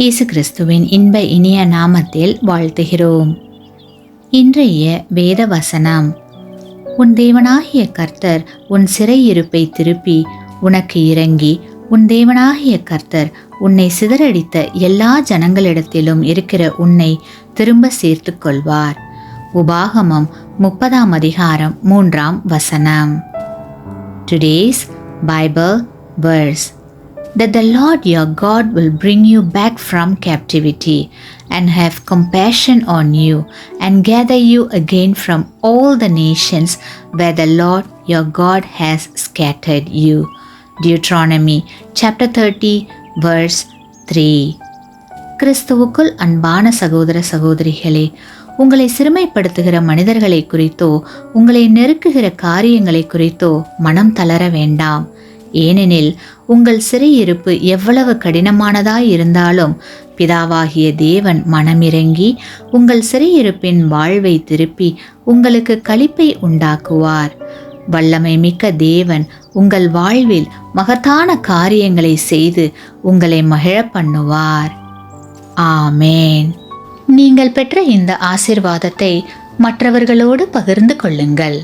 இயேசு கிறிஸ்துவின் இன்ப இனிய நாமத்தில் வாழ்த்துகிறோம். இன்றைய வேத வசனம்: உன் தேவனாகிய கர்த்தர் உன் சிறையிருப்பை திருப்பி உனக்கு இரங்கி, உன் தேவனாகிய கர்த்தர் உன்னை சிதறடித்த எல்லா ஜனங்களிடத்திலும் இருக்கிற உன்னை திரும்ப சேர்த்து கொள்வார். உபாகமம் 30:3 Today's Bible verse: that the Lord your God will bring you back from captivity and have compassion on you and gather you again from all the nations where the Lord your God has scattered you. Deuteronomy chapter 30 verse 3. கிறிஸ்துவுக்குள் அன்பான சகோதர சகோதரிகளே, உங்களை சிறுமைப்படுத்துகிற மனிதர்களை குறித்தோ உங்களை நெருக்குகிற காரியங்களை குறித்தோ மனம் தளர வேண்டாம். ஏனெனில் உங்கள் சிறையிருப்பு எவ்வளவு கடினமானதாய் இருந்தாலும் பிதாவாகிய தேவன் மனமிரங்கி உங்கள் சிறையிருப்பின் வாழ்வை திருப்பி உங்களுக்கு களிப்பை உண்டாக்குவார். வல்லமை மிக்க தேவன் உங்கள் வாழ்வில் மகத்தான காரியங்களை செய்து உங்களை மகிழ பண்ணுவார். ஆமேன். நீங்கள் பெற்ற இந்த ஆசீர்வாதத்தை மற்றவர்களோடு பகிர்ந்து கொள்ளுங்கள்.